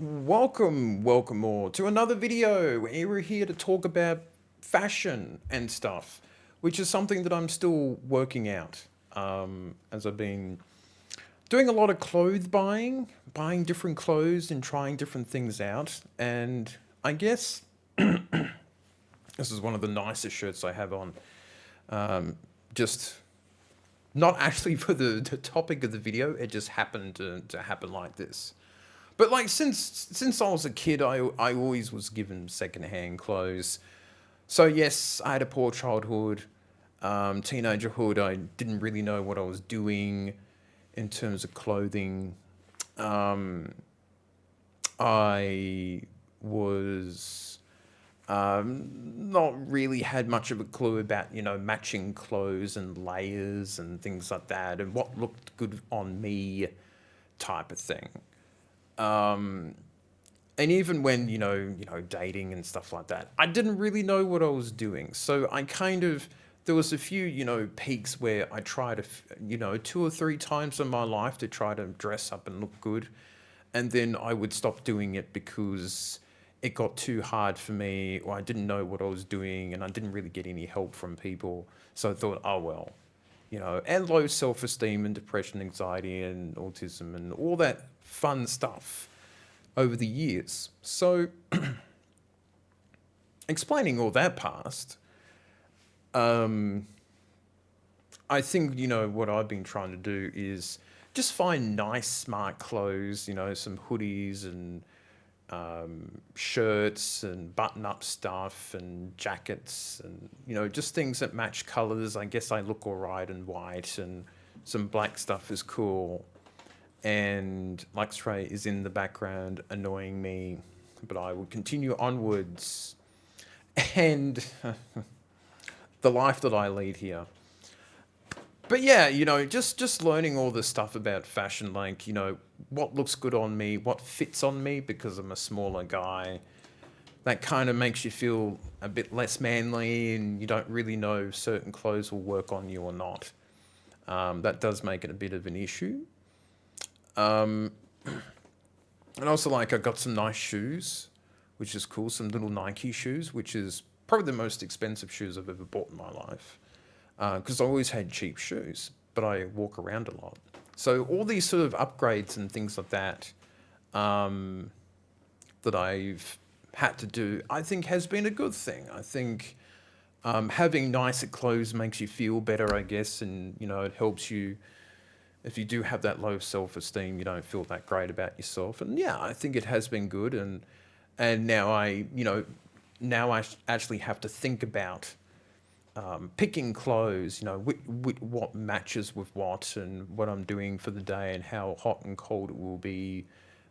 Welcome all to another video. We're here to talk about fashion and stuff, which is something that I'm still working out. As I've been doing a lot of clothes buying different clothes and trying different things out. And I guess this is one of the nicest shirts I have on. Just not actually for the topic of the video, it just happened to happen like this. But like since I was a kid, I always was given secondhand clothes. So yes, I had a poor childhood, teenagerhood. I didn't really know what I was doing in terms of clothing. Um, I was not really had much of a clue about matching clothes and layers and things like that and what looked good on me type of thing. Um, and even when dating and stuff like that, I didn't really know what I was doing. So I kind of there was a few peaks where I tried two or three times in my life to try to dress up and look good, and then I would stop doing it because it got too hard for me, or I didn't know what I was doing, and I didn't really get any help from people. So I thought, oh well, and low self esteem and depression, anxiety, and autism, and all that fun stuff over the years. So, explaining all that past, um, I think, what I've been trying to do is just find nice, smart clothes, some hoodies and shirts and button up stuff and jackets and, just things that match colors. I guess I look all right in white, and some black stuff is cool. And Luxray is in the background annoying me, but I will continue onwards. And the life that I lead here. But yeah, just learning all this stuff about fashion, like, what looks good on me, what fits on me because I'm a smaller guy. That kind of makes you feel a bit less manly, and you don't really know if certain clothes will work on you or not. That does make it a bit of an issue. Um, and also, like, I got some nice shoes, which is cool. Some little Nike shoes, which is probably the most expensive shoes I've ever bought in my life. Because I always had cheap shoes, but I walk around a lot. So all these sort of upgrades and things like that, that I've had to do, I think has been a good thing. I think having nicer clothes makes you feel better, I guess, and it helps you if you do have that low self-esteem. You don't feel that great about yourself, and yeah, I think it has been good. And now I actually have to think about picking clothes, what matches with what, and what I'm doing for the day, and how hot and cold it will be,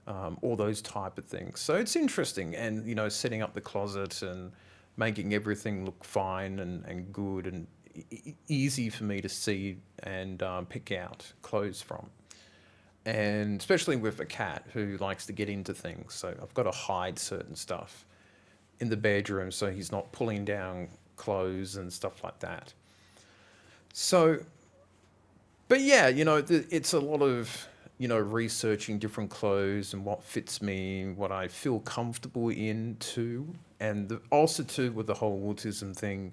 all those type of things. So it's interesting, and setting up the closet and making everything look fine and good and easy for me to see and pick out clothes from. And especially with a cat who likes to get into things, so I've got to hide certain stuff in the bedroom so he's not pulling down clothes and stuff like that. So, but yeah, it's a lot of, researching different clothes and what fits me, what I feel comfortable in too. And also too with the whole autism thing,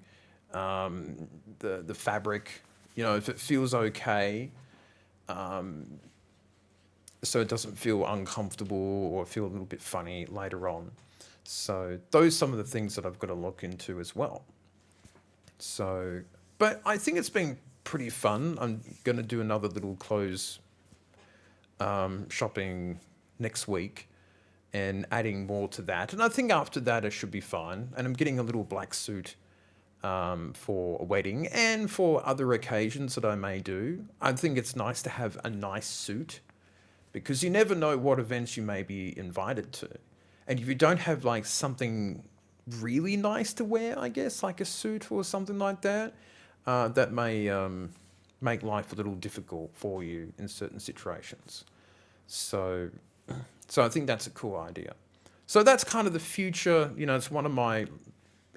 the fabric, if it feels okay, so it doesn't feel uncomfortable or feel a little bit funny later on. So those are some of the things that I've got to look into as well. So, but I think it's been pretty fun. I'm going to do another little clothes shopping next week and adding more to that. And I think after that, it should be fine. And I'm getting a little black suit for a wedding and for other occasions that I may do. I think it's nice to have a nice suit because you never know what events you may be invited to. And if you don't have like something really nice to wear, I guess, like a suit or something like that, that may make life a little difficult for you in certain situations. So, so I think that's a cool idea. So that's kind of the future. It's one of my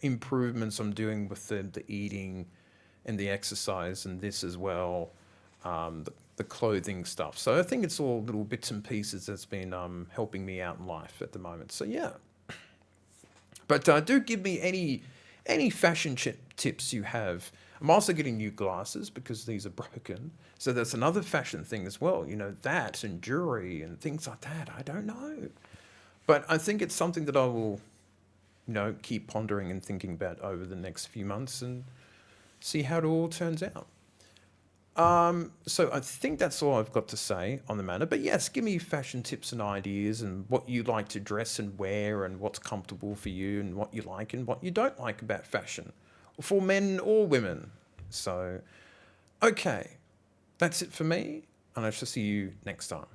improvements I'm doing with the eating and the exercise and this as well. The the clothing stuff. So I think it's all little bits and pieces that's been helping me out in life at the moment. So yeah, but do give me any fashion tips you have. I'm also getting new glasses because these are broken. So that's another fashion thing as well. You know, that and jewelry and things like that. I don't know. But I think it's something that I will, keep pondering and thinking about over the next few months and see how it all turns out. So I think that's all I've got to say on the matter. But yes, give me fashion tips and ideas and what you like to dress and wear and what's comfortable for you and what you like and what you don't like about fashion for men or women. So, okay, that's it for me, and I shall see you next time.